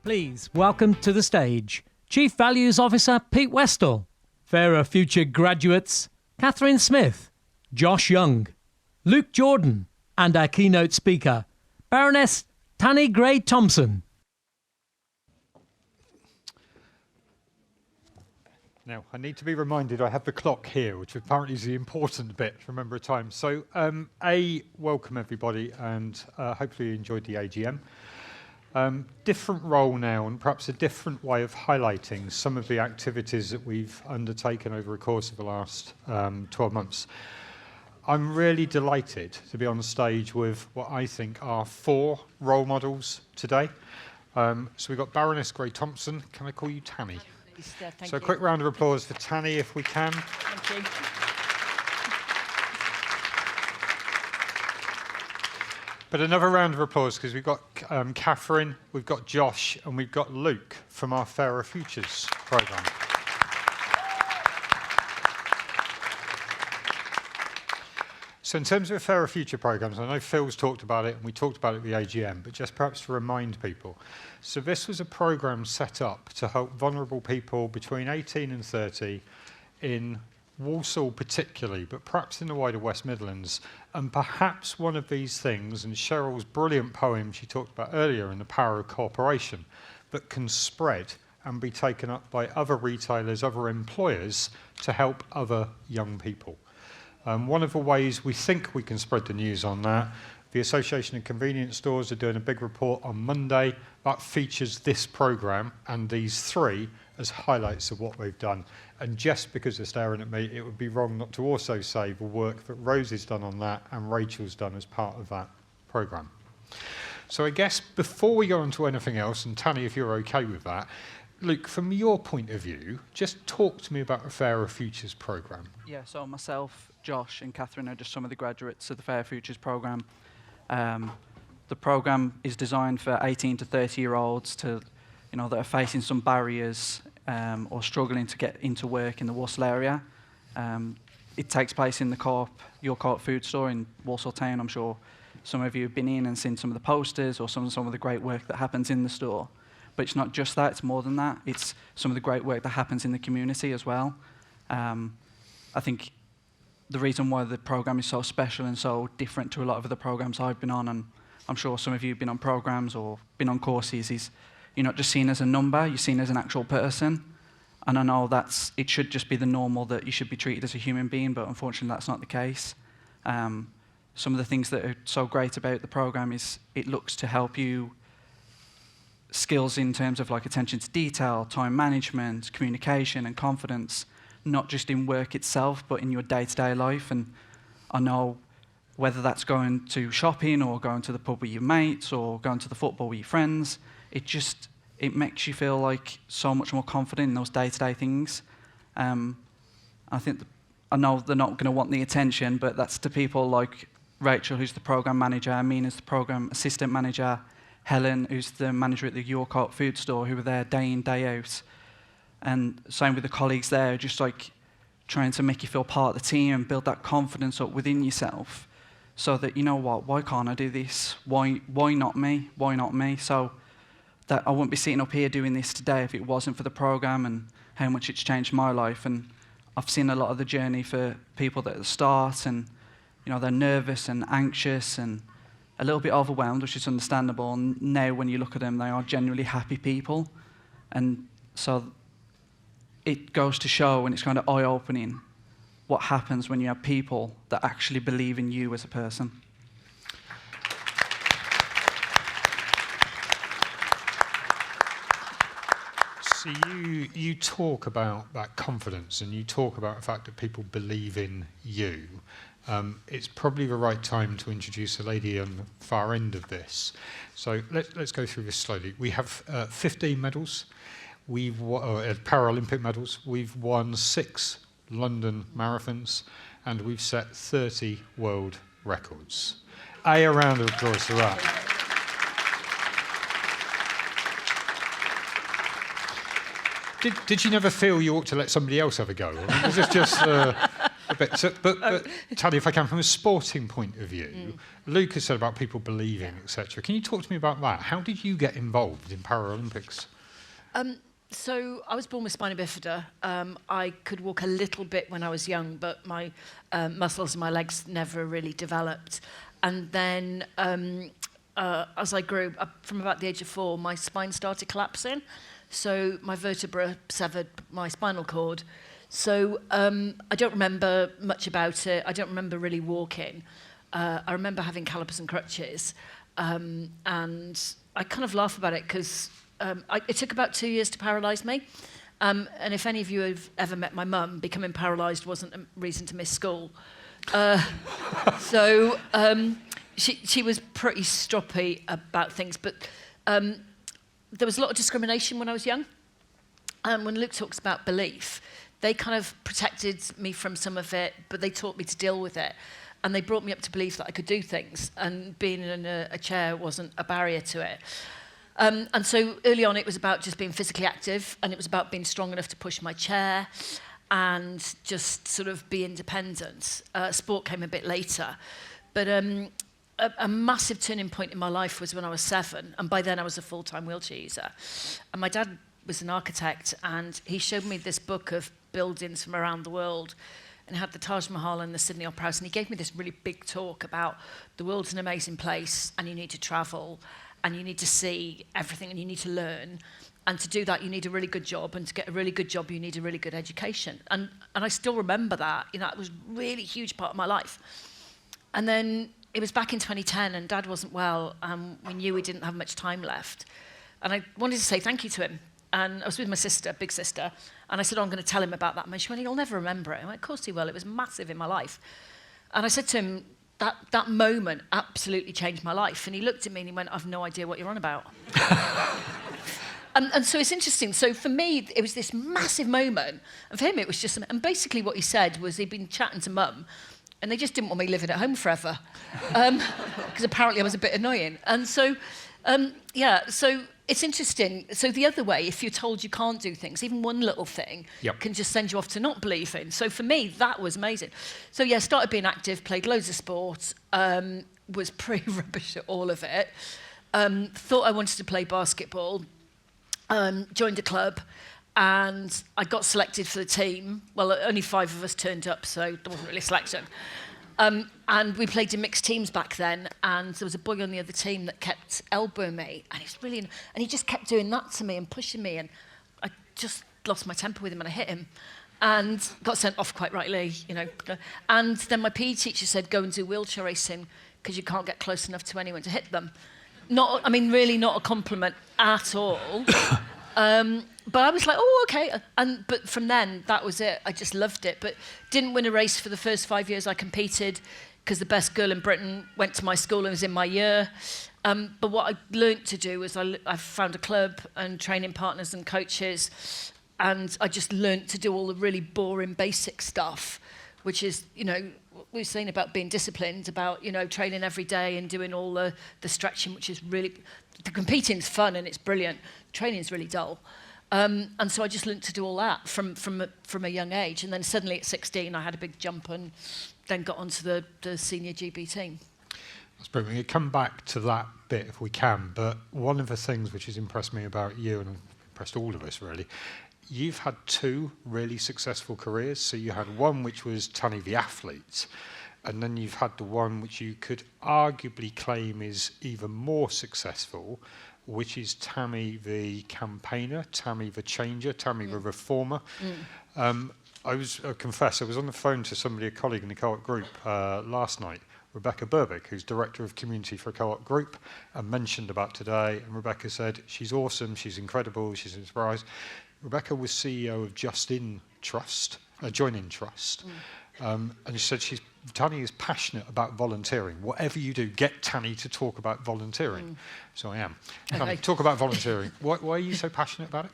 Please welcome to the stage Chief Values Officer Pete Westall, Fairer Future graduates Catherine Smith, Josh Young, Luke Jordan, and our keynote speaker, Baroness Tanni Grey-Thompson. Now, I need to be reminded I have the clock here, which apparently is the important bit to remember a time. So, welcome everybody, and hopefully you enjoyed the AGM. Different role now, and perhaps a different way of highlighting some of the activities that we've undertaken over the course of the last 12 months. I'm really delighted to be on the stage with what I think are 4 role models today. So we've got Baroness Grey-Thompson. Can I call you Tanni? So a quick round of applause for Tanni, if we can. Thank you. But another round of applause because we've got Catherine, we've got Josh, and we've got Luke from our Fairer Futures programme. So in terms of the Fairer Future programmes, I know Phil's talked about it and we talked about it at the AGM, but just perhaps to remind people. So this was a programme set up to help vulnerable people between 18 and 30 in Walsall particularly, but perhaps in the wider West Midlands. And perhaps one of these things, and Cheryl's brilliant poem she talked about earlier in The Power of Cooperation, that can spread and be taken up by other retailers, other employers to help other young people. One of the ways we think we can spread the news on that, the Association of Convenience Stores are doing a big report on Monday that features this programme and these 3 as highlights of what we've done. And just because they're staring at me, it would be wrong not to also say the work that Rose has done on that and Rachel's done as part of that programme. So I guess before we go on to anything else, and Tanni, if you're okay with that, Luke, from your point of view, just talk to me about the Fairer Futures programme. Yeah, so myself, Josh and Catherine are just some of the graduates of the Fairer Futures programme. The programme is designed for 18 to 30-year-olds that are facing some barriers or struggling to get into work in the Walsall area. It takes place in the your Co-op food store in Walsall Town. I'm sure some of you have been in and seen some of the posters or some of the great work that happens in the store. But it's not just that, it's more than that. It's some of the great work that happens in the community as well. I think the reason why the programme is so special and so different to a lot of the programmes I've been on, and I'm sure some of you have been on programmes or been on courses, is you're not just seen as a number, you're seen as an actual person. And I know it should just be the normal that you should be treated as a human being, but unfortunately that's not the case. Some of the things that are so great about the programme is it looks to help you skills in terms of like attention to detail, time management, communication and confidence, not just in work itself, but in your day-to-day life. And I know whether that's going to shopping or going to the pub with your mates or going to the football with your friends, it makes you feel like so much more confident in those day-to-day things. I know they're not going to want the attention, but that's to people like Rachel, who's the program manager, Amina's the program assistant manager, Helen, who's the manager at the Your Co-op food store, who were there day in, day out. And same with the colleagues there, just like trying to make you feel part of the team and build that confidence up within yourself so that, you know what, why can't I do this? Why not me? Why not me? So that I wouldn't be sitting up here doing this today if it wasn't for the programme and how much it's changed my life. And I've seen a lot of the journey for people that at the start and, they're nervous and anxious and a little bit overwhelmed, which is understandable. And now when you look at them, they are genuinely happy people. And so it goes to show, and it's kind of eye-opening, what happens when you have people that actually believe in you as a person. So you talk about that confidence and you talk about the fact that people believe in you. It's probably the right time to introduce a lady on the far end of this. So let's go through this slowly. We have 15 medals. We've Paralympic medals. We've won 6 London marathons, and we've set 30 world records. A round of applause for that. Did you never feel you ought to let somebody else have a go? I mean, was this just But Tanni, if I can, from a sporting point of view, Luke has said about people believing, etc. Can you talk to me about that? How did you get involved in Paralympics? So I was born with spina bifida. I could walk a little bit when I was young, but my muscles in my legs never really developed. And then as I grew up, from about the age of 4, my spine started collapsing. So my vertebra severed my spinal cord. So I don't remember much about it. I don't remember really walking. I remember having calipers and crutches. And I kind of laugh about it because it took about 2 years to paralyse me. And if any of you have ever met my mum, becoming paralysed wasn't a reason to miss school. So she was pretty stroppy about things. But there was a lot of discrimination when I was young. And when Luke talks about belief, they kind of protected me from some of it, but they taught me to deal with it. And they brought me up to believe that I could do things, and being in a chair wasn't a barrier to it. And so early on, it was about just being physically active, and it was about being strong enough to push my chair and just sort of be independent. Sport came a bit later. But a massive turning point in my life was when I was 7, and by then I was a full-time wheelchair user. And my dad was an architect, and he showed me this book of buildings from around the world, and had the Taj Mahal and the Sydney Opera House, and he gave me this really big talk about the world's an amazing place, and you need to travel, and you need to see everything, and you need to learn, and to do that you need a really good job, and to get a really good job you need a really good education. And I still remember that. You know, it was a really huge part of my life. And then it was back in 2010, and Dad wasn't well, and we knew we didn't have much time left, and I wanted to say thank you to him. And I was with my sister, big sister, and I said, I'm going to tell him about that. And she went, he'll never remember it. I went, of course he will. It was massive in my life. And I said to him, that moment absolutely changed my life. And he looked at me and he went, I've no idea what you're on about. and so it's interesting. So for me, it was this massive moment. And for him, it was just... And basically what he said was he'd been chatting to Mum, and they just didn't want me living at home forever. Because apparently I was a bit annoying. And so, so... It's interesting. So the other way, if you're told you can't do things, even one little thing can just send you off to not believing. So for me, that was amazing. So yeah, started being active, played loads of sports, was pretty rubbish at all of it. Thought I wanted to play basketball, joined a club, and I got selected for the team. Well, only 5 of us turned up, so there wasn't really a selection. And we played in mixed teams back then, and there was a boy on the other team that kept elbowing me, and he just kept doing that to me and pushing me, and I just lost my temper with him, and I hit him, and got sent off quite rightly, you know. And then my PE teacher said, go and do wheelchair racing, because you can't get close enough to anyone to hit them. Really not a compliment at all. But I was like, oh, okay. But from then, that was it. I just loved it. But didn't win a race for the first 5 years I competed, because the best girl in Britain went to my school and was in my year. But what I learnt to do was I found a club and training partners and coaches, and I just learnt to do all the really boring basic stuff, which is, you know, what we were saying about being disciplined, about, you know, training every day and doing all the stretching, which is really... The competing's fun and it's brilliant. Training's really dull. And so I just learnt to do all that from a young age. And then suddenly at 16, I had a big jump and then got onto the senior GB team. That's brilliant. We'll come back to that bit if we can. But one of the things which has impressed me about you, and impressed all of us really, you've had 2 really successful careers. So you had one which was Tanni the athlete, and then you've had the one which you could arguably claim is even more successful, which is Tanni the campaigner, Tanni the changer, Tanni the reformer. I confess, I was on the phone to somebody, a colleague in the Co-op group last night, Rebecca Burbick, who's Director of Community for a Co-op group, and mentioned about today. And Rebecca said, she's awesome, she's incredible, she's inspired. Rebecca was CEO of Join In Trust. And she said Tanni is passionate about volunteering. Whatever you do, get Tanni to talk about volunteering. So I am. Tanni, talk about volunteering. Why are you so passionate about it?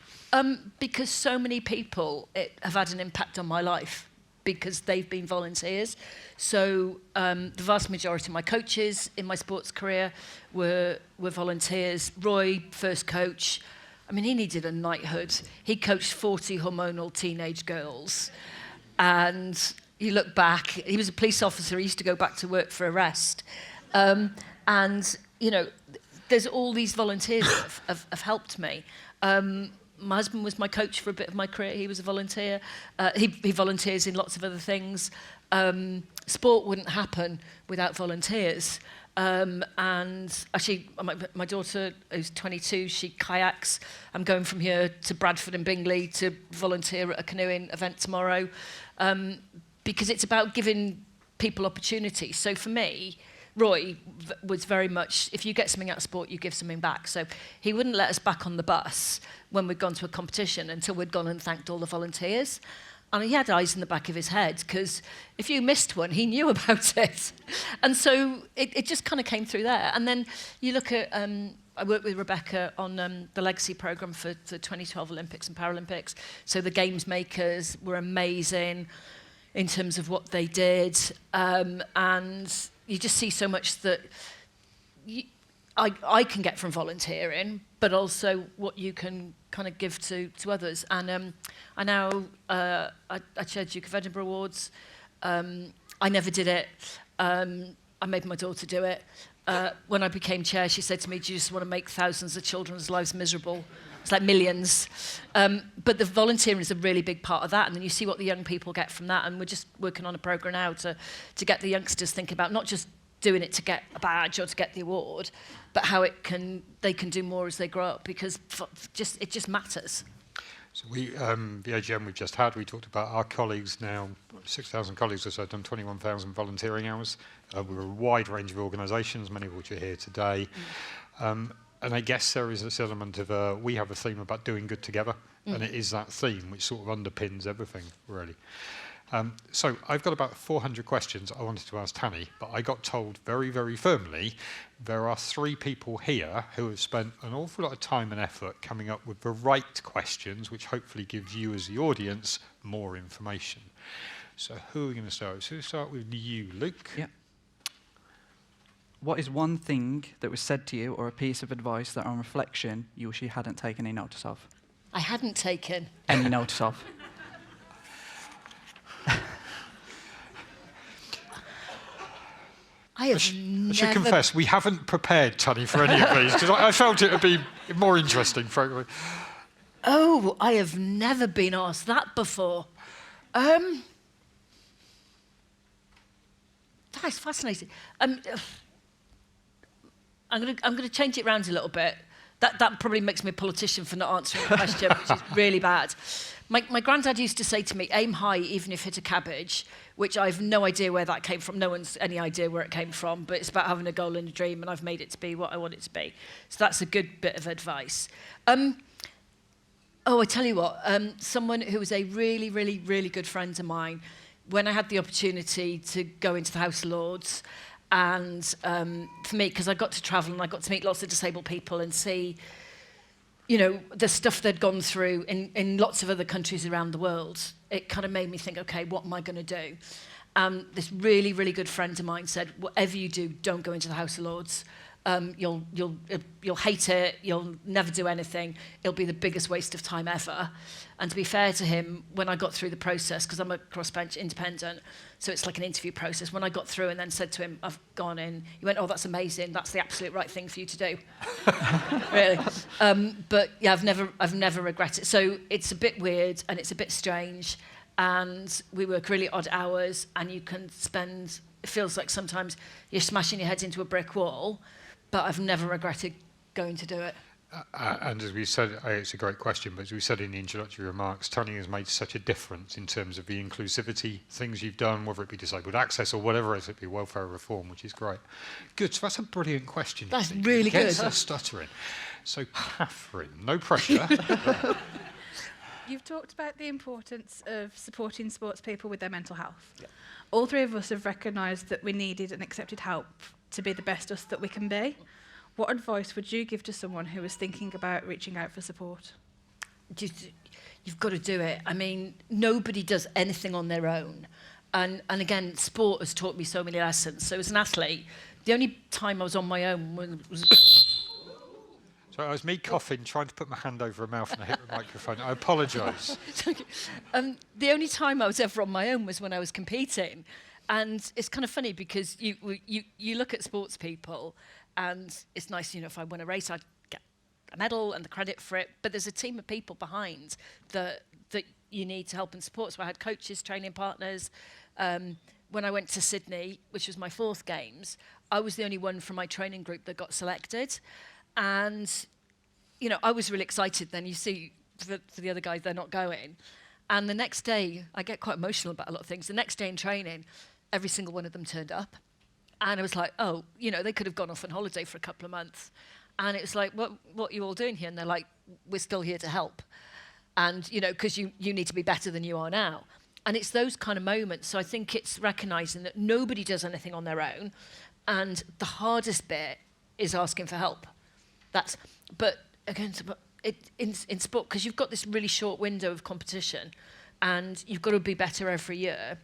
Because so many people have had an impact on my life because they've been volunteers. So the vast majority of my coaches in my sports career were volunteers. Roy, first coach, I mean, he needed a knighthood. He coached 40 hormonal teenage girls. And you look back, he was a police officer, he used to go back to work for arrest. And, you know, there's all these volunteers that have helped me. My husband was my coach for a bit of my career. He was a volunteer. He volunteers in lots of other things. Sport wouldn't happen without volunteers. And actually, my daughter, who's 22, she kayaks. I'm going from here to Bradford and Bingley to volunteer at a canoeing event tomorrow, because it's about giving people opportunities. So for me, Roy was very much, if you get something out of sport, you give something back. So he wouldn't let us back on the bus when we'd gone to a competition until we'd gone and thanked all the volunteers. And he had eyes in the back of his head, because if you missed one, he knew about it. And so it just kind of came through there. And then you look at, I worked with Rebecca on the Legacy programme for the 2012 Olympics and Paralympics. So the games makers were amazing in terms of what they did. And you just see so much that I can get from volunteering, but also what you can kind of give to others. And I now, I chair Duke of Edinburgh Awards. I never did it. I made my daughter do it. When I became chair, she said to me, do you just want to make thousands of children's lives miserable? It's like millions. But the volunteering is a really big part of that. And then you see what the young people get from that. And we're just working on a programme now to get the youngsters think about not just doing it to get a badge or to get the award, but how they can do more as they grow up, because it just matters. So we, the AGM we've just had, we talked about our colleagues now, 6,000 colleagues or so, done 21,000 volunteering hours. We're a wide range of organisations, many of which are here today. And I guess there is this element of, we have a theme about doing good together, and it is that theme which sort of underpins everything, really. So I've got about 400 questions I wanted to ask Tanni, but I got told very, very firmly there are 3 people here who have spent an awful lot of time and effort coming up with the right questions, which hopefully gives you as the audience more information. So who are we going to start with? So we'll start with you, Luke. Yeah. What is one thing that was said to you, or a piece of advice that on reflection you wish you hadn't taken any notice of? I hadn't taken Any notice of? I should confess, we haven't prepared Tanni for any of these, because I felt it would be more interesting, frankly. Oh, I have never been asked that before. That's fascinating. I'm going to change it around a little bit. That probably makes me a politician for not answering the question, which is really bad. My granddad used to say to me, aim high even if hit a cabbage, which I've no idea where that came from. No one's any idea where it came from, but it's about having a goal and a dream, and I've made it to be what I want it to be. So that's a good bit of advice. I tell you what, someone who was a really, really, really good friend of mine, when I had the opportunity to go into the House of Lords, and for me, because I got to travel and I got to meet lots of disabled people and see, you know, the stuff they'd gone through in lots of other countries around the world, it kind of made me think, okay, what am I going to do? This really, really good friend of mine said, whatever you do, don't go into the House of Lords. You'll hate it, you'll never do anything, it'll be the biggest waste of time ever. And to be fair to him, when I got through the process, because I'm a crossbench independent, so it's like an interview process, when I got through and then said to him, I've gone in, he went, oh, that's amazing, that's the absolute right thing for you to do. Really. But yeah, I've never regretted it. So it's a bit weird and it's a bit strange, and we work really odd hours, and you can spend, it feels like sometimes you're smashing your head into a brick wall, but I've never regretted going to do it. And as we said, it's a great question, but as we said in the introductory remarks, Tanni has made such a difference in terms of the inclusivity things you've done, whether it be disabled access or whatever it is, it be welfare reform, which is great. Good, so that's a brilliant question. That's really good. Gets us stuttering. So, Catherine, no pressure. You've talked about the importance of supporting sports people with their mental health. Yeah. All 3 of us have recognised that we needed and accepted help to be the best us that we can be. What advice would you give to someone who is thinking about reaching out for support? You've got to do it. I mean, nobody does anything on their own. And again, sport has taught me so many lessons. So as an athlete, the only time I was on my own was... So it was me coughing, trying to put my hand over her mouth and I hit the microphone. I apologise. The only time I was ever on my own was when I was competing. And it's kind of funny because you look at sports people and it's nice, if I won a race, I'd get a medal and the credit for it. But there's a team of people behind that you need to help and support. So I had coaches, training partners. When I went to Sydney, which was my 4th Games, I was the only one from my training group that got selected. And, I was really excited then. You see, for the other guys, they're not going. And the next day, I get quite emotional about a lot of things. The next day in training, every single one of them turned up. And I was like, oh, they could have gone off on holiday for a couple of months. And it was like, what are you all doing here? And they're like, we're still here to help. And, because you need to be better than you are now. And it's those kind of moments. So I think it's recognising that nobody does anything on their own. And the hardest bit is asking for help. But again, in sport, because you've got this really short window of competition and you've got to be better every year,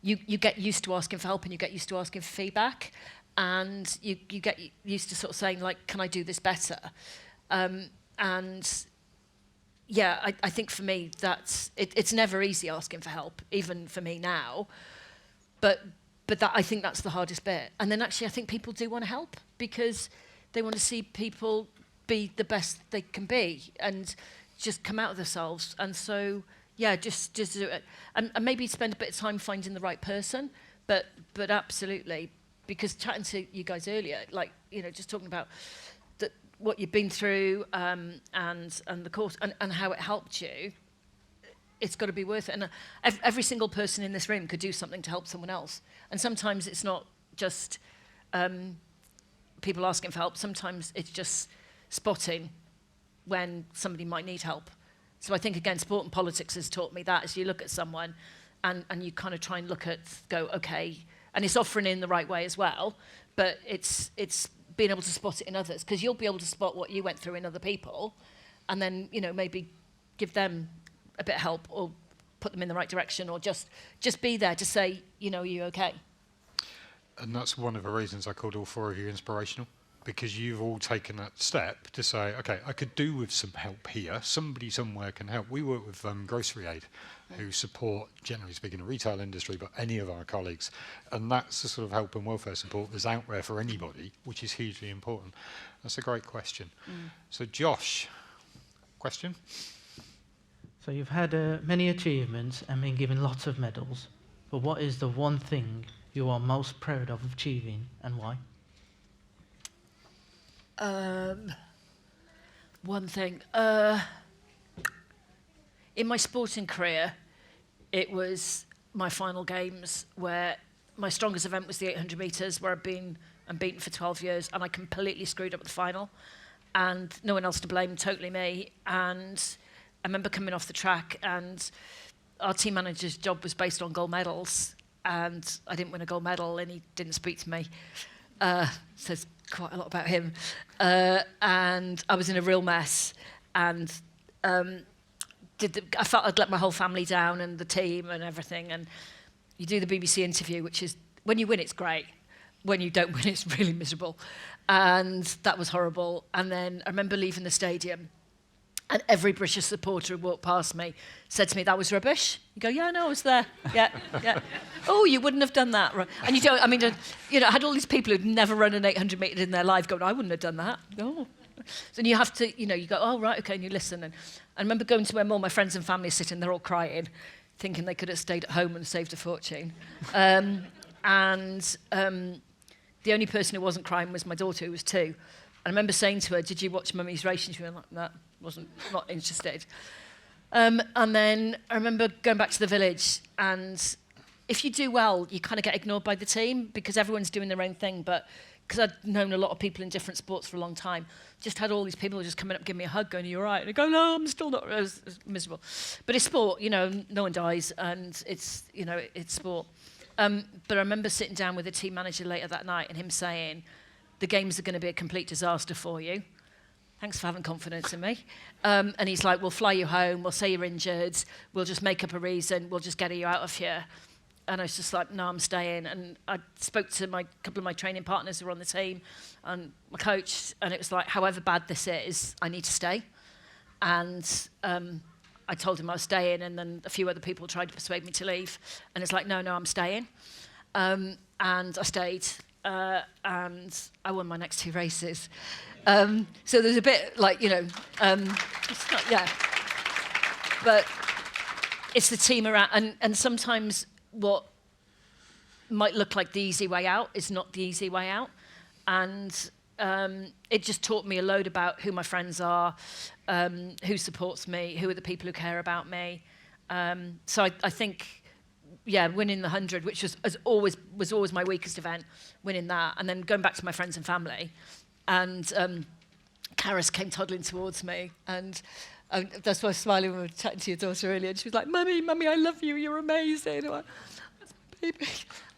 you get used to asking for help and you get used to asking for feedback. And you get used to sort of saying, like, can I do this better? Yeah, I think for me, it's never easy asking for help, even for me now. But I think that's the hardest bit. And then actually, I think people do want to help because they want to see people be the best they can be and just come out of themselves. And so, yeah, just do it. And maybe spend a bit of time finding the right person. But absolutely, because chatting to you guys earlier, like, just talking about what you've been through and the course and how it helped you, it's got to be worth it. And every single person in this room could do something to help someone else. And sometimes it's not just people asking for help. Sometimes it's just spotting when somebody might need help. So I think, again, sport and politics has taught me that, as you look at someone and you kind of try and go, okay, and it's offering in the right way as well, but it's being able to spot it in others, because you'll be able to spot what you went through in other people and then, maybe give them a bit of help or put them in the right direction or just be there to say, are you okay? And that's one of the reasons I called all 4 of you inspirational, because you've all taken that step to say, okay, I could do with some help here. Somebody somewhere can help. We work with Grocery Aid, who support, generally speaking, the retail industry, but any of our colleagues. And that's the sort of help and welfare support that's out there for anybody, which is hugely important. That's a great question. So, Josh, question? So you've had many achievements and been given lots of medals, but what is the one thing you are most proud of achieving and why? One thing. In my sporting career, it was my final games where my strongest event was the 800 metres, where I've been unbeaten for 12 years, and I completely screwed up the final. And no one else to blame, totally me. And I remember coming off the track, and our team manager's job was based on gold medals, and I didn't win a gold medal, and he didn't speak to me. Says quite a lot about him. And I was in a real mess, and I felt I'd let my whole family down and the team and everything. And you do the BBC interview, which is, when you win, it's great. When you don't win, it's really miserable. And that was horrible. And then I remember leaving the stadium, and every British supporter who walked past me said to me, that was rubbish. You go, yeah, no, I was there. Yeah. Oh, you wouldn't have done that. Right. And you don't, I had all these people who'd never run an 800 metre in their life going, I wouldn't have done that. No. So you have to, you go, oh, right, okay, and you listen. And I remember going to where all my friends and family are sitting, they're all crying, thinking they could have stayed at home and saved a fortune. The only person who wasn't crying was my daughter, who was 2. And I remember saying to her, did you watch Mummy's race? And she went like, no, not interested. And then I remember going back to the village, and if you do well, you kind of get ignored by the team because everyone's doing their own thing. But because I'd known a lot of people in different sports for a long time, just had all these people just coming up, giving me a hug, going, are you all right? And I go, no, I'm still not. It was miserable. But it's sport, no one dies, and it's sport. But I remember sitting down with the team manager later that night and him saying, the games are going to be a complete disaster for you. Thanks for having confidence in me. And he's like, we'll fly you home, we'll say you're injured, we'll just make up a reason, we'll just get you out of here. I was just like, no, I'm staying. And I spoke to a couple of my training partners who were on the team and my coach, and it was like, however bad this is, I need to stay. And I told him I was staying, and then a few other people tried to persuade me to leave. And it's like, no, I'm staying. And I stayed, and I won my next 2 races. So there's a bit like, it's not, yeah. But it's the team around, and sometimes what might look like the easy way out is not the easy way out. And it just taught me a load about who my friends are, who supports me, who are the people who care about me. So I think, winning the 100, which was always my weakest event, winning that, and then going back to my friends and family. And Karis came toddling towards me, and that's why I was smiling when we were chatting to your daughter earlier. And she was like, Mummy, I love you, you're amazing. And I'm like, that's baby.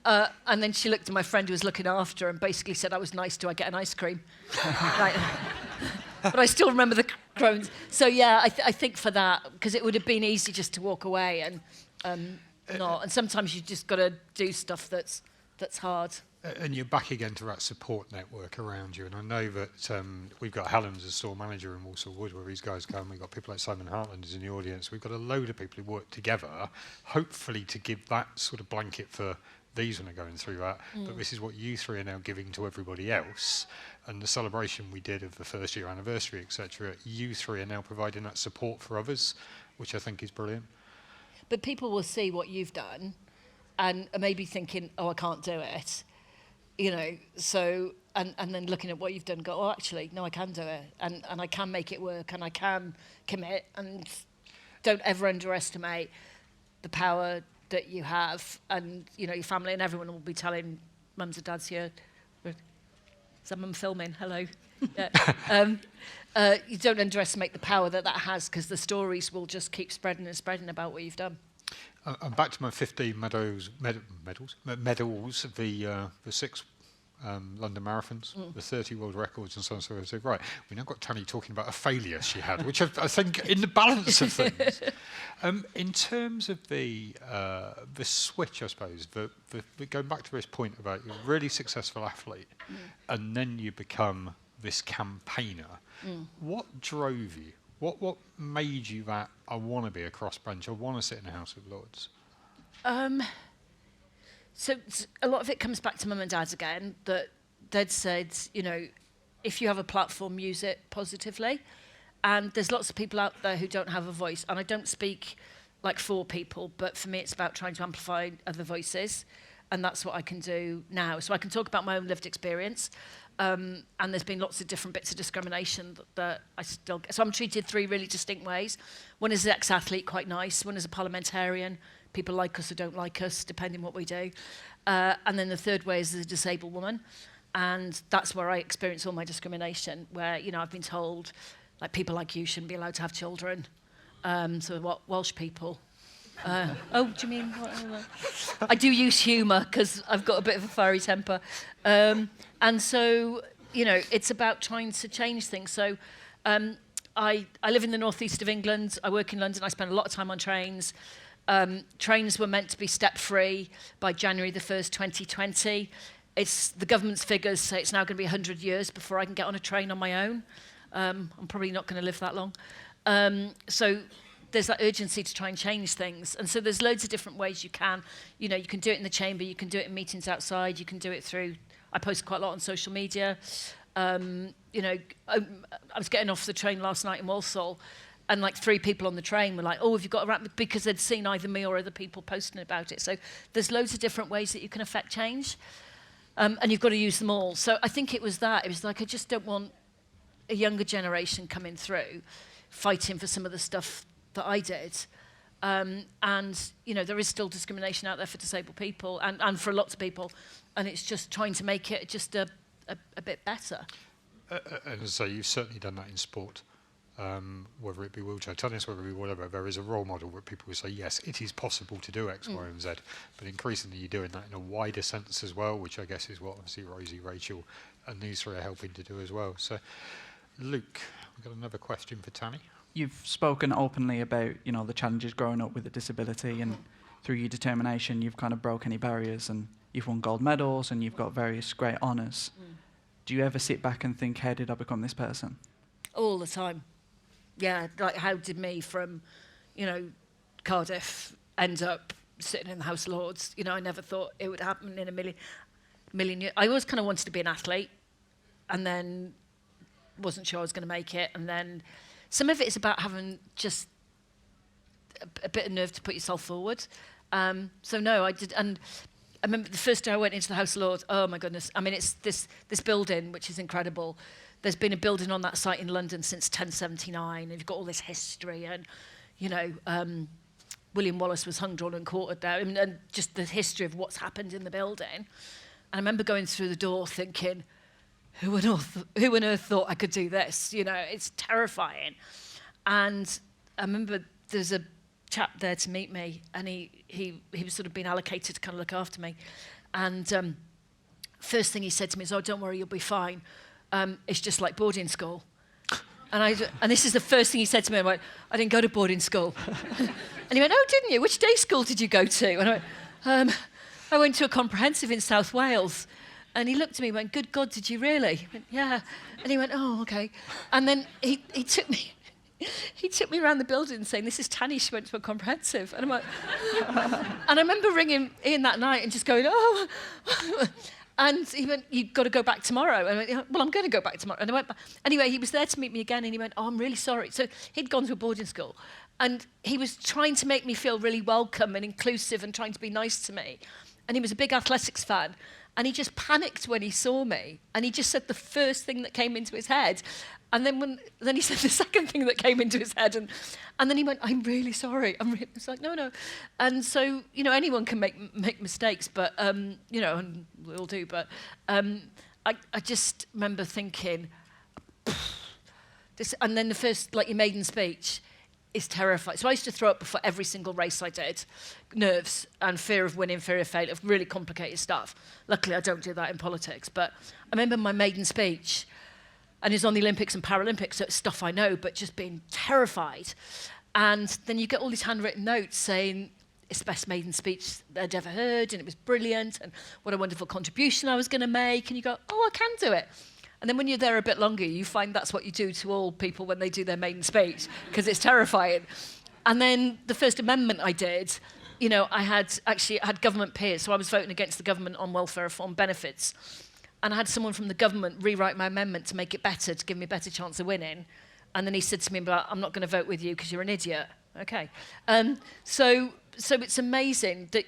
And then she looked at my friend who was looking after her and basically said, I was nice, do I get an ice cream? But I still remember the groans. So yeah, I think for that, because it would have been easy just to walk away and not. And sometimes you just got to do stuff that's hard. And you're back again to that support network around you. And I know that we've got Helen as a store manager in Walsall Wood, where these guys come. We've got people like Simon Hartland is in the audience. We've got a load of people who work together, hopefully to give that sort of blanket for these when they're going through that. But this is what you three are now giving to everybody else. And the celebration we did of the first year anniversary, etc., you three are now providing that support for others, which I think is brilliant. But people will see what you've done and maybe thinking, oh, I can't do it. So, and then looking at what you've done, go, oh, actually, no, I can do it. And I can make it work, and I can commit. And don't ever underestimate the power that you have. And, your family and everyone will be telling mums and dads here, is that mum filming? Hello. Yeah. You don't underestimate the power that has, because the stories will just keep spreading and spreading about what you've done. I'm back to my 15 medals of the 6 London marathons, the 30 world records, and so on. So I said, right, we now got Tanni talking about a failure she had, which I think in the balance of things. In terms of the switch, I suppose, going back to this point about you're a really successful athlete, and then you become this campaigner. What drove you? What made you that I want to be a crossbench, I want to sit in the House of Lords? So a lot of it comes back to mum and dad again, that they'd said, if you have a platform, use it positively. And there's lots of people out there who don't have a voice. And I don't speak like for people, but for me it's about trying to amplify other voices. And that's what I can do now. So I can talk about my own lived experience. And there's been lots of different bits of discrimination that I still get. So I'm treated 3 really distinct ways. One is an ex-athlete, quite nice. One is a parliamentarian. People like us or don't like us, depending what we do. And then the third way is as a disabled woman. And that's where I experience all my discrimination, where, I've been told, like, people like you shouldn't be allowed to have children. So what, Welsh people? Oh, do you mean? I do use humour because I've got a bit of a fiery temper. And so, it's about trying to change things. So I live in the northeast of England. I work in London. I spend a lot of time on trains. Trains were meant to be step-free by January the 1st, 2020. The government's figures say it's now going to be 100 years before I can get on a train on my own. I'm probably not going to live that long. So there's that urgency to try and change things. And so there's loads of different ways you can. You can do it in the chamber, you can do it in meetings outside, you can do it through... I post quite a lot on social media. I was getting off the train last night in Walsall, and like 3 people on the train were like, oh, have you got around? Because they'd seen either me or other people posting about it. So there's loads of different ways that you can affect change. And you've got to use them all. So I think it was that. It was like, I just don't want a younger generation coming through fighting for some of the stuff that I did. And, there is still discrimination out there for disabled people and for lots of people. And it's just trying to make it just a bit better. And as I say, you've certainly done that in sport. Whether it be wheelchair tennis, whether it be whatever, there is a role model where people will say, yes, it is possible to do X, Y, and Z. But increasingly, you're doing that in a wider sense as well, which I guess is what obviously Rosie, Rachel, and these 3 are helping to do as well. So, Luke, we've got another question for Tanni. You've spoken openly about, the challenges growing up with a disability, and through your determination, you've kind of broke any barriers, and you've won gold medals, and you've got various great honours. Do you ever sit back and think, how did I become this person? All the time. Yeah, like how did me from, Cardiff end up sitting in the House of Lords? I never thought it would happen in a million years. I always kind of wanted to be an athlete, and then wasn't sure I was going to make it. And then some of it is about having just a bit of nerve to put yourself forward. So no, I did. And I remember the first day I went into the House of Lords, oh my goodness. I mean, it's this building, which is incredible. There's been a building on that site in London since 1079, and you've got all this history, and, William Wallace was hung, drawn and quartered there, and just the history of what's happened in the building. And I remember going through the door thinking, who on earth thought I could do this? It's terrifying. And I remember there's a chap there to meet me, and he was sort of being allocated to kind of look after me. And first thing he said to me is, oh, don't worry, you'll be fine. It's just like boarding school. And this is the first thing he said to me. I went, I didn't go to boarding school. And he went, oh, didn't you? Which day school did you go to? And I went, I went to a comprehensive in South Wales. And he looked at me and went, good God, did you really? I went, yeah. And he went, oh, okay. And then he took me... He took me around the building saying, this is Tanni, she went to a comprehensive. And I'm like... And I remember ringing Ian that night and just going, oh... And he went, you've got to go back tomorrow. And I went, well, I'm going to go back tomorrow. And I went back. Anyway, he was there to meet me again, and he went, oh, I'm really sorry. So he'd gone to a boarding school, and he was trying to make me feel really welcome and inclusive and trying to be nice to me. And he was a big athletics fan. And he just panicked when he saw me. And he just said the first thing that came into his head. And then he said the second thing that came into his head. And then he went, I'm really sorry. It's like, no. And so, anyone can make mistakes, but, and we all do. But I just remember thinking, this. And then the first, your maiden speech is terrifying. So I used to throw up before every single race I did. Nerves and fear of winning, fear of failure, really complicated stuff. Luckily, I don't do that in politics. But I remember my maiden speech, and it's on the Olympics and Paralympics, so it's stuff I know, but just being terrified. And then you get all these handwritten notes saying it's the best maiden speech they'd ever heard, and it was brilliant, and what a wonderful contribution I was going to make. And you go, oh, I can do it. And then when you're there a bit longer, you find that's what you do to all people when they do their maiden speech, because it's terrifying. And then the First Amendment I did, I had government peers, so I was voting against the government on welfare reform benefits. And I had someone from the government rewrite my amendment to make it better, to give me a better chance of winning. And then he said to me, I'm not going to vote with you because you're an idiot. Okay. So it's amazing that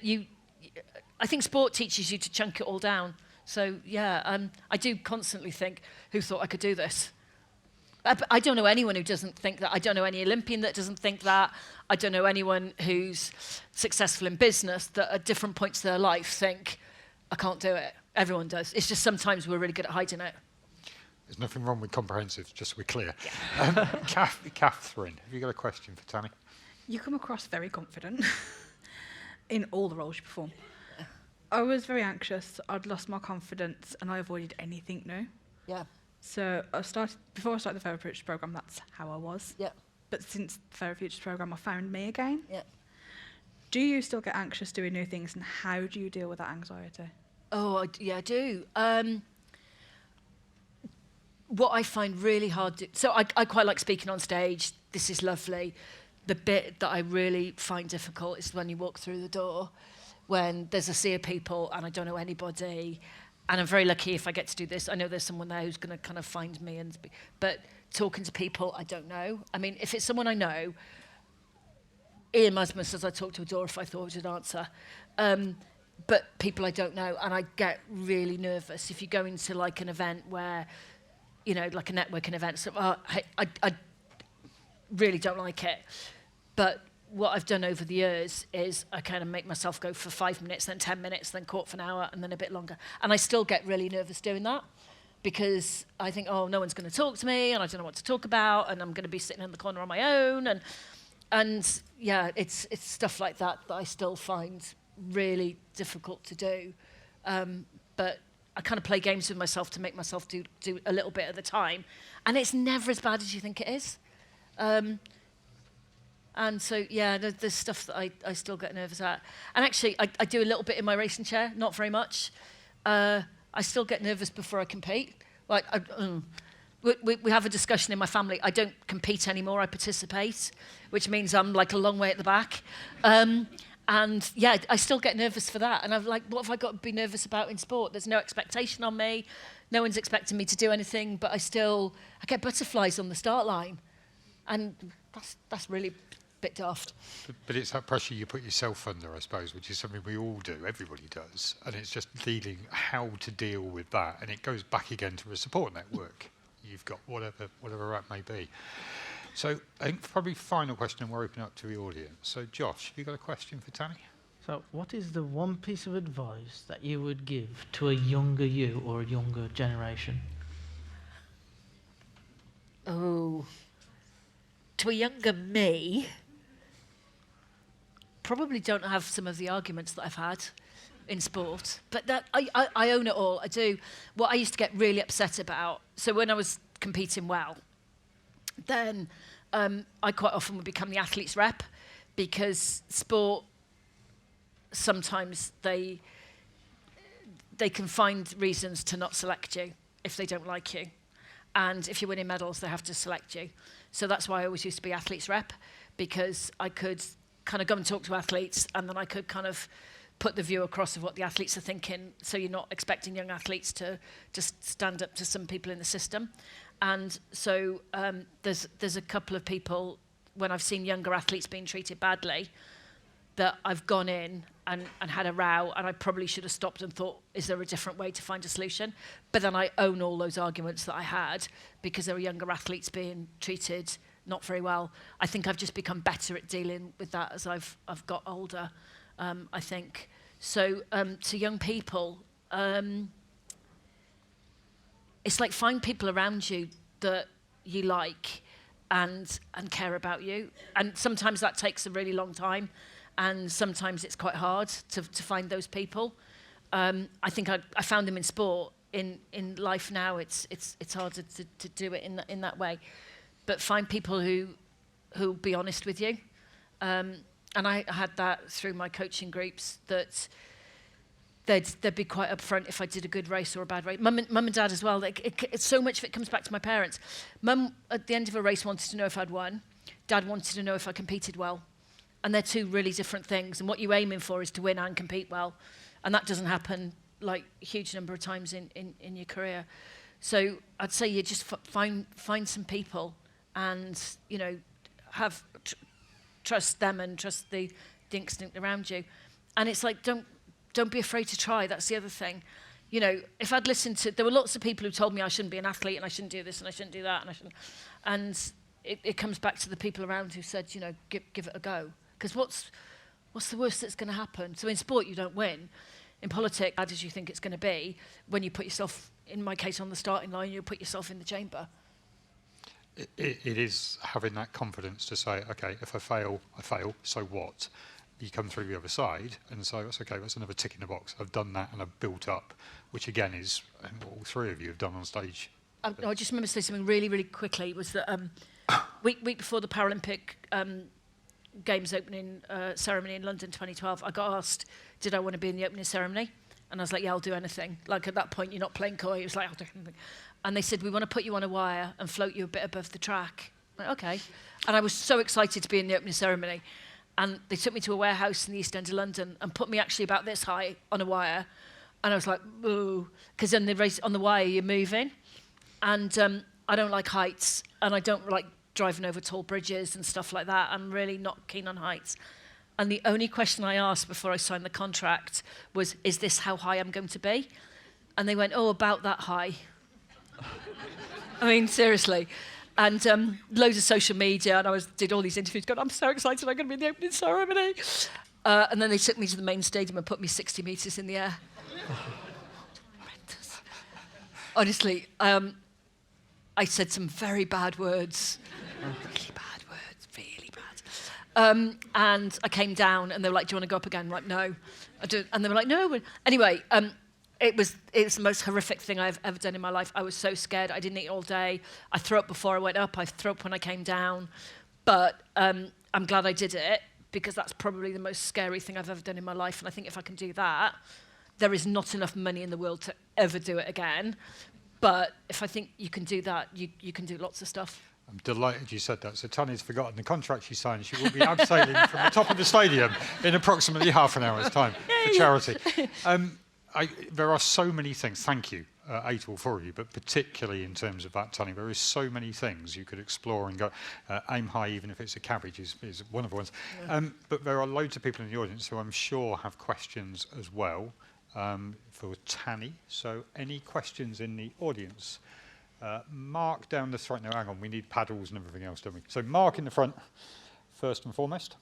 I think sport teaches you to chunk it all down. So, yeah, I do constantly think, who thought I could do this? I don't know anyone who doesn't think that. I don't know any Olympian that doesn't think that. I don't know anyone who's successful in business that at different points of their life think, I can't do it. Everyone does. It's just sometimes we're really good at hiding it. There's nothing wrong with comprehensive, just so we're clear. Yeah. Catherine, have you got a question for Tanni? You come across very confident in all the roles you perform. I was very anxious. I'd lost my confidence, and I avoided anything new. Yeah. So before I started the Fairer Futures programme, that's how I was. Yeah. But since the Fairer Futures programme, I found me again. Yeah. Do you still get anxious doing new things, and how do you deal with that anxiety? Oh, I do. What I find really hard so I quite like speaking on stage. This is lovely. The bit that I really find difficult is when you walk through the door, when there's a sea of people and I don't know anybody. And I'm very lucky if I get to do this. I know there's someone there who's going to kind of find me. But talking to people I don't know. I mean, if it's someone I know, Ian Musman says I talk to a door if I thought it would answer. But people I don't know, and I get really nervous. If you go into an event where, like a networking event, so I really don't like it. But what I've done over the years is I kind of make myself go for 5 minutes, then 10 minutes, then court for an hour, and then a bit longer. And I still get really nervous doing that because I think, oh, no one's going to talk to me, and I don't know what to talk about, and I'm going to be sitting in the corner on my own. And yeah, it's stuff like that I still find really difficult to do. But I kind of play games with myself to make myself do a little bit at a time. And it's never as bad as you think it is. And so, yeah, there's stuff that I still get nervous at. And actually, I do a little bit in my racing chair, not very much. I still get nervous before I compete. Like, we have a discussion in my family. I don't compete anymore, I participate, which means I'm like a long way at the back. And yeah, I still get nervous for that. And I'm like, what have I got to be nervous about in sport? There's no expectation on me. No one's expecting me to do anything, but I get butterflies on the start line. And that's really a bit daft. But it's that pressure you put yourself under, I suppose, which is something we all do, everybody does. And it's just dealing how to deal with that. And it goes back again to a support network you've got, whatever that may be. So I think probably final question, and we're opening up to the audience. So Josh, have you got a question for Tanni? So what is the one piece of advice that you would give to a younger you or a younger generation? Oh, to a younger me, probably don't have some of the arguments that I've had in sport, but that I own it all. I do. What I used to get really upset about, so when I was competing well, then I quite often would become the athlete's rep, because sport, sometimes they can find reasons to not select you if they don't like you. And if you're winning medals, they have to select you. So that's why I always used to be athlete's rep, because I could kind of go and talk to athletes, and then I could kind of put the view across of what the athletes are thinking, so you're not expecting young athletes to just stand up to some people in the system. And so there's a couple of people, when I've seen younger athletes being treated badly, that I've gone in and had a row, and I probably should have stopped and thought, is there a different way to find a solution? But then I own all those arguments that I had, because there were younger athletes being treated not very well. I think I've just become better at dealing with that as I've got older, I think. So to young people, it's like, find people around you that you like and care about you. And sometimes that takes a really long time, and sometimes it's quite hard to find those people. I think I found them in sport. In life now, it's harder to do it in that way. But find people who'll be honest with you. And I had that through my coaching groups, that they'd be quite upfront if I did a good race or a bad race. Mum and Dad as well. Like, so much of it comes back to my parents. Mum, at the end of a race, wanted to know if I'd won. Dad wanted to know if I competed well. And they're two really different things. And what you're aiming for is to win and compete well. And that doesn't happen like a huge number of times in your career. So I'd say you just find some people, and, you know, have trust them and trust the instinct around you. And it's like, don't be afraid to try. That's the other thing. You know, if I'd listened to, there were lots of people who told me I shouldn't be an athlete, and I shouldn't do this, and I shouldn't do that, and I shouldn't. And it comes back to the people around who said, you know, give it a go. Because what's the worst that's going to happen? So in sport, you don't win. In politics, how as you think it's going to be, when you put yourself, in my case, on the starting line, you put yourself in the chamber. It is having that confidence to say, okay, if I fail, so what? You come through the other side, and so that's okay, that's another tick in the box. I've done that, and I've built up, which again is what all three of you have done on stage. I just remember saying something really, really quickly, was that week before the Paralympic Games opening ceremony in London 2012, I got asked, did I want to be in the opening ceremony? And I was like, yeah, I'll do anything. Like, at that point, you're not playing coy. It was like, I'll do anything. And they said, we want to put you on a wire and float you a bit above the track. I'm like, okay. And I was so excited to be in the opening ceremony. And they took me to a warehouse in the East End of London and put me actually about this high on a wire. And I was like, ooh. Because on the race, on the wire, you're moving. And I don't like heights. And I don't like driving over tall bridges and stuff like that. I'm really not keen on heights. And the only question I asked before I signed the contract was, is this how high I'm going to be? And they went, oh, about that high. I mean, seriously. And loads of social media, and I did all these interviews going, I'm so excited, I'm going to be in the opening ceremony. And then they took me to the main stadium and put me 60 metres in the air. Honestly, I said some very bad words. Really bad words, really bad. And I came down, and they were like, do you want to go up again? I'm like, no. And they were like, no. Anyway, it was the most horrific thing I've ever done in my life. I was so scared. I didn't eat all day. I threw up before I went up. I threw up when I came down. But I'm glad I did it, because that's probably the most scary thing I've ever done in my life. And I think if I can do that, there is not enough money in the world to ever do it again. But if I think you can do that, you can do lots of stuff. I'm delighted you said that. So Tanni's forgotten the contract she signed. She will be abseiling from the top of the stadium in approximately half an hour's time for charity. There are so many things. Thank you, eight all for you, but particularly in terms of that, Tanni, there is so many things you could explore and go. Aim high, even if it's a cabbage, is one of the ones. Yeah. But there are loads of people in the audience who I'm sure have questions as well for Tanni. So any questions in the audience? Mark down the front. No, hang on, we need paddles and everything else, don't we? So Mark in the front, first and foremost.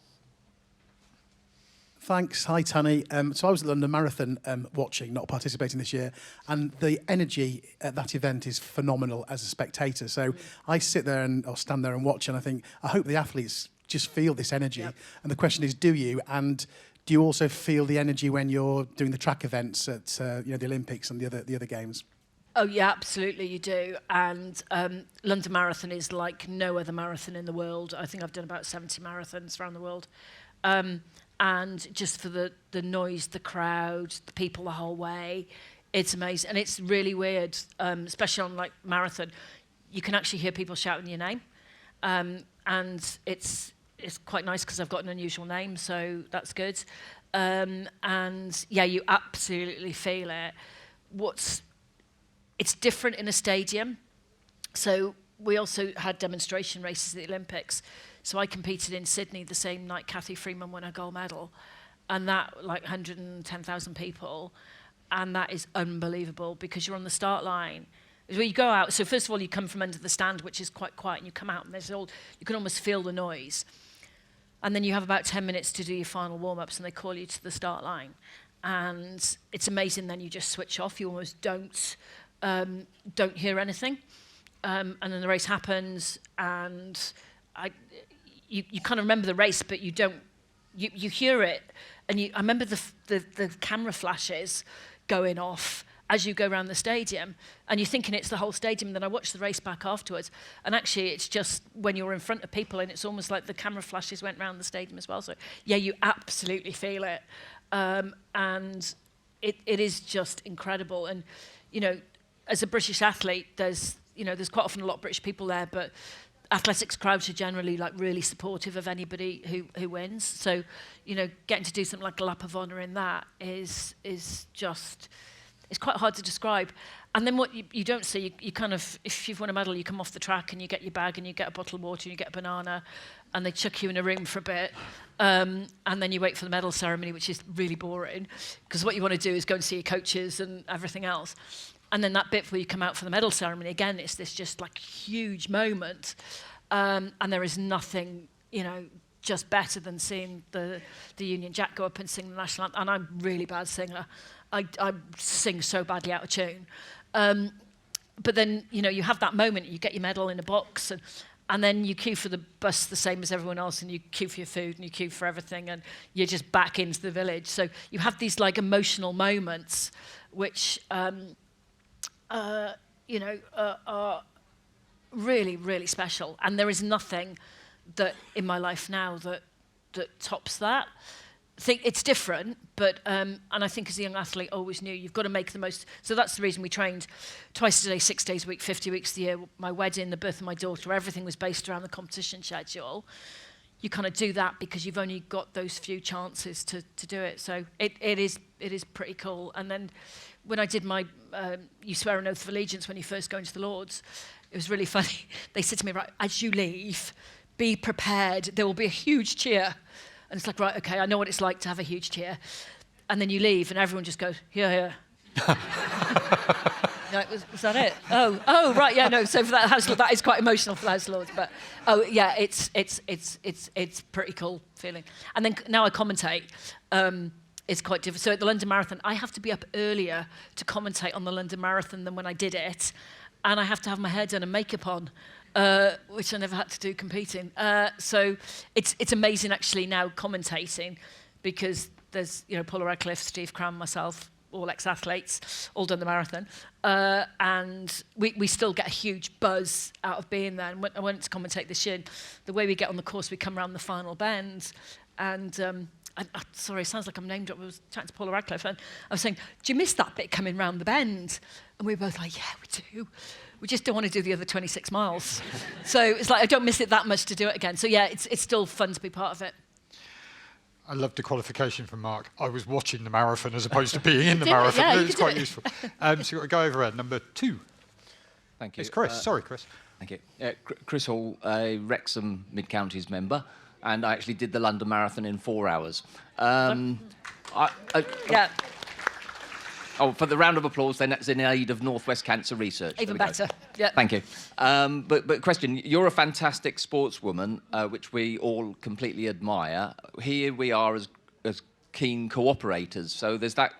Thanks. Hi, Tanni. So I was at the London Marathon watching, not participating this year, and the energy at that event is phenomenal as a spectator. So I sit there or stand there and watch, and I think, I hope the athletes just feel this energy. Yep. And the question is, do you? And do you also feel the energy when you're doing the track events at the Olympics and the other games? Oh, yeah, absolutely, you do. And London Marathon is like no other marathon in the world. I think I've done about 70 marathons around the world. And just for the noise, the crowd, the people the whole way, it's amazing. And it's really weird, especially on like marathon. You can actually hear people shouting your name. And it's quite nice because I've got an unusual name, so that's good. And yeah, you absolutely feel it. It's different in a stadium. So we also had demonstration races at the Olympics. So I competed in Sydney the same night Cathy Freeman won her gold medal. And that, like 110,000 people. And that is unbelievable because you're on the start line. Where you go out, so first of all, you come from under the stand, which is quite quiet, and you come out, and you can almost feel the noise. And then you have about 10 minutes to do your final warm-ups, and they call you to the start line. And it's amazing, then you just switch off. You almost don't hear anything. And then the race happens, and you kind of remember the race, but you don't. You hear it, and I remember the camera flashes going off as you go around the stadium, and you're thinking it's the whole stadium. And then I watched the race back afterwards, and actually it's just when you're in front of people, and it's almost like the camera flashes went around the stadium as well. So yeah, you absolutely feel it, and it is just incredible. And you know, as a British athlete, there's quite often a lot of British people there, but athletics crowds are generally like really supportive of anybody who wins. So, you know, getting to do something like a lap of honour in that is just, it's quite hard to describe. And then what you don't see, you kind of, if you've won a medal, you come off the track and you get your bag and you get a bottle of water and you get a banana and they chuck you in a room for a bit. And then you wait for the medal ceremony, which is really boring because what you want to do is go and see your coaches and everything else. And then that bit where you come out for the medal ceremony, again, it's this just like huge moment. And there is nothing, you know, just better than seeing the Union Jack go up and sing the national anthem. And I'm a really bad singer. I sing so badly out of tune. But then, you know, you have that moment, you get your medal in a box and then you queue for the bus the same as everyone else and you queue for your food and you queue for everything and you're just back into the village. So you have these like emotional moments which... are really, really special. And there is nothing that in my life now that tops that. I think it's different, but and I think as a young athlete, I always knew you've got to make the most. So that's the reason we trained twice a day, 6 days a week, 50 weeks a year. My wedding, the birth of my daughter, everything was based around the competition schedule. You kind of do that because you've only got those few chances to do it. So it is pretty cool. And then when I did my, you swear an oath of allegiance when you first go into the Lords, it was really funny. They said to me, right, as you leave, be prepared. There will be a huge cheer. And it's like, right, okay, I know what it's like to have a huge cheer. And then you leave and everyone just goes, here. No, was that it? Oh, right, yeah, no. So for that House of Lords, that is quite emotional for the House of Lords. But oh, yeah, it's pretty cool feeling. And then now I commentate. It's quite different. So at the London Marathon, I have to be up earlier to commentate on the London Marathon than when I did it, and I have to have my hair done and makeup on, which I never had to do competing. So it's amazing actually now commentating, because there's Paula Radcliffe, Steve Cram, myself. all ex-athletes, all done the marathon. And we still get a huge buzz out of being there. And when I went to commentate this year, the way we get on the course, we come around the final bend. And sorry, it sounds like I'm name dropping. I was chatting to Paula Radcliffe, and I was saying, do you miss that bit coming round the bend? And we were both like, yeah, we do. We just don't want to do the other 26 miles. So it's like, I don't miss it that much to do it again. So yeah, it's still fun to be part of it. I loved the qualification from Mark. I was watching the marathon as opposed to being in the marathon. Yeah, It was quite useful. So you've got to go over at number 2. Thank you. It's Chris. Sorry, Chris. Thank you. Chris Hall, a Wrexham Mid-Counties member, and I actually did the London Marathon in 4 hours. Yeah. Oh, for the round of applause, then that's in aid of Northwest Cancer Research. Even better. Yeah. Thank you. But question, you're a fantastic sportswoman, which we all completely admire. Here we are as keen cooperators. So there's that.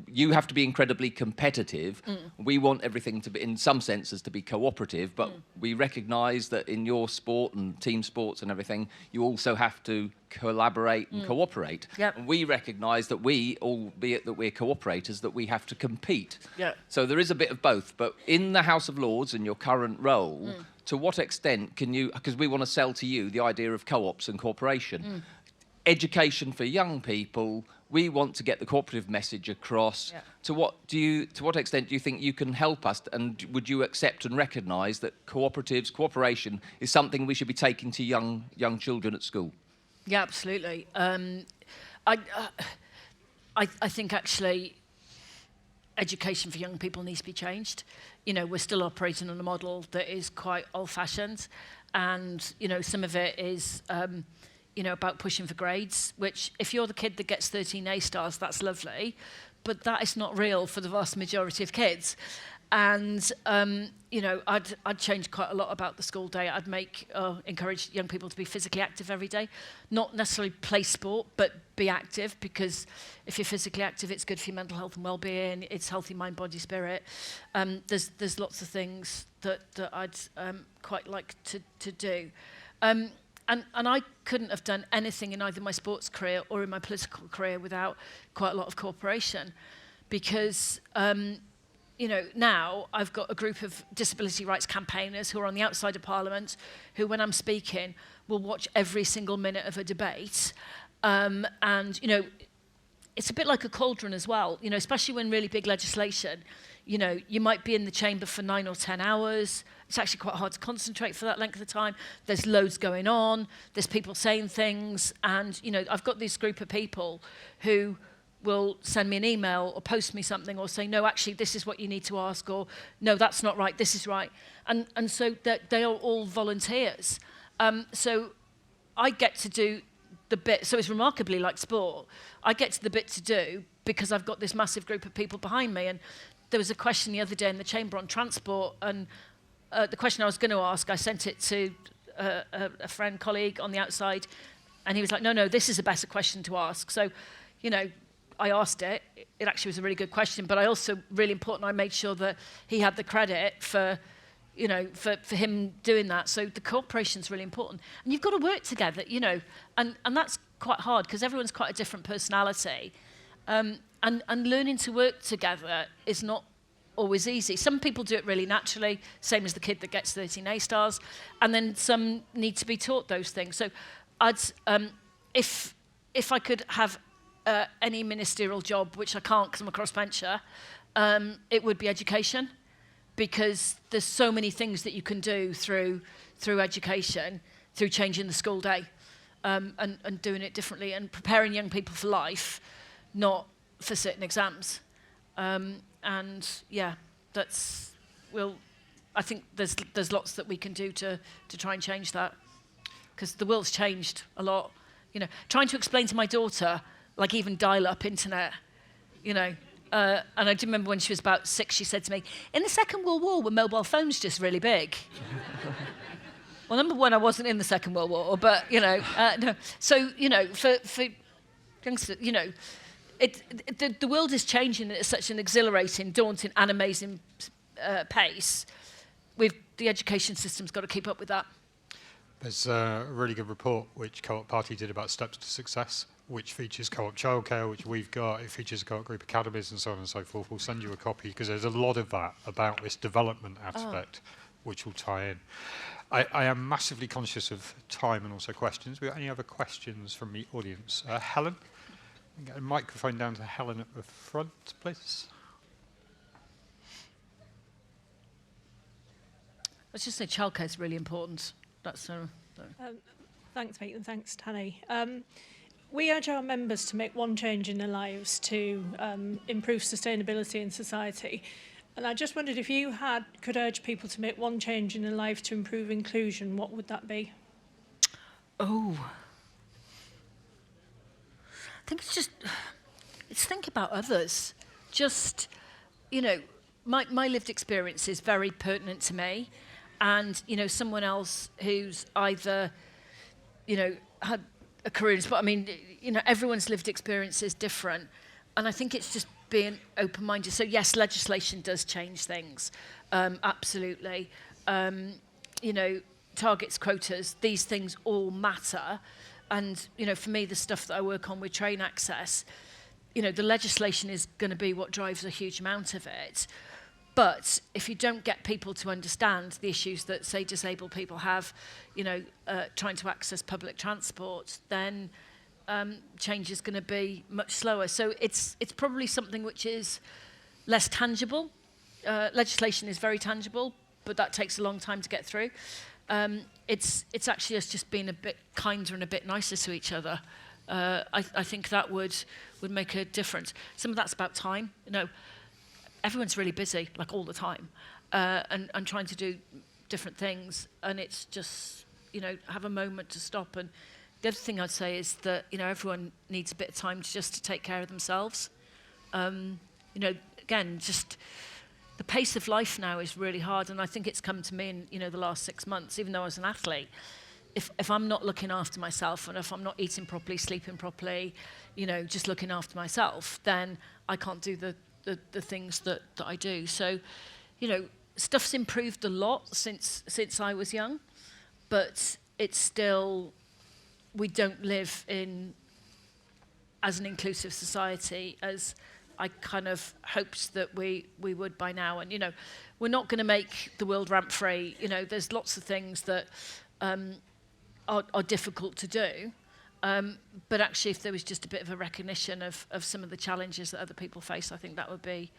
You have to be incredibly competitive. We want everything to be, in some senses, to be cooperative, but we recognise that in your sport and team sports and everything, you also have to collaborate and cooperate. Yep. And we recognise that we, albeit that we're cooperators, that we have to compete. Yeah. So there is a bit of both. But in the House of Lords, in your current role, to what extent can you, because we want to sell to you the idea of co-ops and cooperation, education for young people, we want to get the cooperative message across. Yeah. To what extent do you think you can help us, and would you accept and recognise that cooperation is something we should be taking to young children at school? Yeah, absolutely. I think actually education for young people needs to be changed. You know, we're still operating on a model that is quite old-fashioned, and you know, some of it is about pushing for grades, which if you're the kid that gets 13 A stars, that's lovely, but that is not real for the vast majority of kids. And, I'd change quite a lot about the school day. I'd encourage young people to be physically active every day, not necessarily play sport, but be active, because if you're physically active, it's good for your mental health and well-being. It's healthy mind, body, spirit. There's lots of things that I'd quite like to do. And I couldn't have done anything in either my sports career or in my political career without quite a lot of cooperation, because now I've got a group of disability rights campaigners who are on the outside of Parliament, who, when I'm speaking, will watch every single minute of a debate. It's a bit like a cauldron as well, especially when really big legislation, you might be in the chamber for 9 or 10 hours. It's actually quite hard to concentrate for that length of time. There's loads going on. There's people saying things. And, I've got this group of people who will send me an email or post me something or say, no, actually, this is what you need to ask, or no, that's not right, this is right. And so they are all volunteers. So I get to do the bit. So it's remarkably like sport. I get to the bit to do because I've got this massive group of people behind me. And there was a question the other day in the chamber on transport, and the question I was going to ask, I sent it to a friend, colleague on the outside, and he was like, no, this is a better question to ask. So, I asked it. It actually was a really good question, but I also, really important, I made sure that he had the credit for him doing that. So the cooperation's really important. And you've got to work together, and that's quite hard because everyone's quite a different personality. And learning to work together is not always easy. Some people do it really naturally, same as the kid that gets 13 A stars, and then some need to be taught those things. So I'd, if I could have any ministerial job, which I can't because I'm a crossbencher, it would be education, because there's so many things that you can do through education, through changing the school day, and doing it differently and preparing young people for life, not for sitting exams. And yeah, I think there's lots that we can do to try and change that, because the world's changed a lot. Trying to explain to my daughter, like even dial-up internet, and I do remember when she was about 6, she said to me, in the Second World War, were mobile phones just really big? Well, number one, I wasn't in the Second World War, but, no. So, for youngsters, the world is changing at such an exhilarating, daunting, and amazing pace. The education system's got to keep up with that. There's a really good report which Co-op Party did about Steps to Success, which features Co-op Childcare, which we've got. It features Co-op Group Academies and so on and so forth. We'll send you a copy because there's a lot of that about this development aspect, which will tie in. I am massively conscious of time and also questions. We got any other questions from the audience? Helen? Get a microphone down to Helen at the front, please. Let's just say childcare is really important. That's Thanks, Pete, and thanks, Tanni. We urge our members to make one change in their lives to improve sustainability in society. And I just wondered if you could urge people to make one change in their life to improve inclusion, what would that be? Oh. I think it's think about others. Just, you know, my lived experience is very pertinent to me. And, you know, someone else who's either, you know, had a career in sport. I mean, you know, everyone's lived experience is different. And I think it's just being open-minded. So, yes, legislation does change things. Absolutely. You know, targets, quotas, these things all matter. And, you know, for me, the stuff that I work on with train access, you know, the legislation is going to be what drives a huge amount of it. But if you don't get people to understand the issues that, say, disabled people have, you know, trying to access public transport, then change is going to be much slower. So it's probably something which is less tangible. Legislation is very tangible, but that takes a long time to get through. It's actually us just being a bit kinder and a bit nicer to each other. I think that would make a difference. Some of that's about time. You know, everyone's really busy, like all the time, and trying to do different things. And it's just, you know, have a moment to stop. And the other thing I'd say is that, you know, everyone needs a bit of time just to take care of themselves. You know, again, just the pace of life now is really hard. And I think it's come to me in, you know, the last 6 months, even though I was an athlete. If I'm not looking after myself and if I'm not eating properly, sleeping properly, you know, just looking after myself, then I can't do the things that I do. So, you know, stuff's improved a lot since I was young, but it's still, we don't live in as an inclusive society as I kind of hoped that we would by now. And, you know, we're not going to make the world ramp free. You know, there's lots of things that are difficult to do. But actually, if there was just a bit of a recognition of some of the challenges that other people face, I think that would be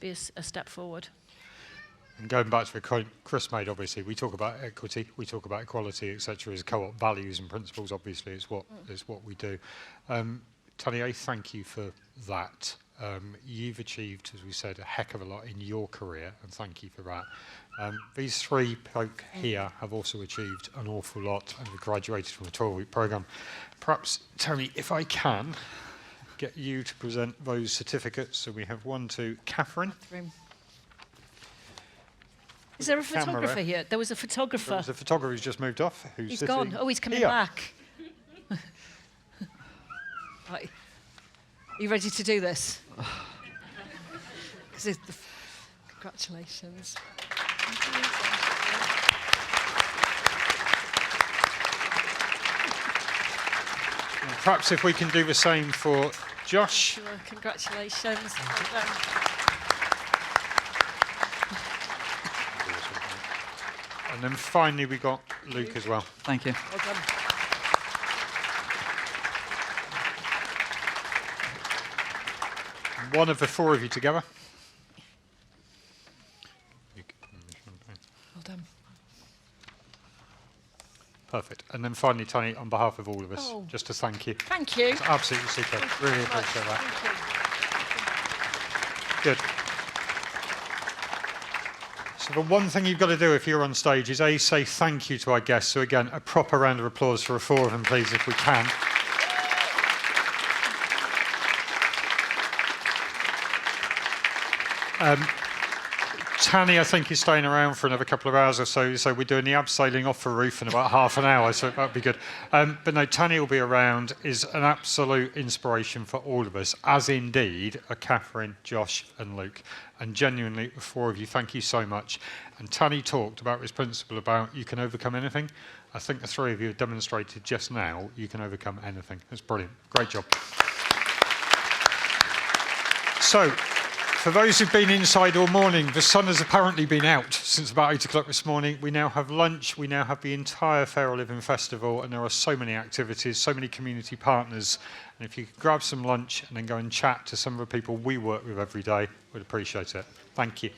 a step forward. And going back to the point Chris made, obviously, we talk about equity, we talk about equality, etc. as co-op values and principles. Obviously, is what we do. Tanni, thank you for that. You've achieved, as we said, a heck of a lot in your career, and thank you for that. These three folk here have also achieved an awful lot and have graduated from the 12-week programme. Perhaps, Tanni, if I can get you to present those certificates. So we have one to Catherine. Is there a photographer here? There was a photographer. There was a photographer who's just moved off. He's gone. Oh, he's coming back. Right. Are you ready to do this? Congratulations. And perhaps if we can do the same for Josh. Sure, congratulations. And then finally we got Luke as well. Thank you. Well done. One of the four of you together. Well done. Perfect. And then finally, Tanni, on behalf of all of us, Oh. just to thank you. Thank you. It's absolutely super. Really appreciate that. Good. So the one thing you've got to do if you're on stage is say thank you to our guests. So again, a proper round of applause for the four of them, please, if we can. Tanni, I think, is staying around for another couple of hours or so. So we're doing the abseiling off the roof in about half an hour, so that'd be good. But no, Tanni will be around, is an absolute inspiration for all of us, as indeed are Catherine, Josh and Luke. And genuinely, the four of you, thank you so much. And Tanni talked about this principle about you can overcome anything. I think the three of you have demonstrated just now you can overcome anything. That's brilliant. Great job. So, for those who've been inside all morning, the sun has apparently been out since about 8 o'clock this morning. We now have lunch, we now have the entire Fair Living Festival, and there are so many activities, so many community partners. And if you could grab some lunch and then go and chat to some of the people we work with every day, we'd appreciate it. Thank you.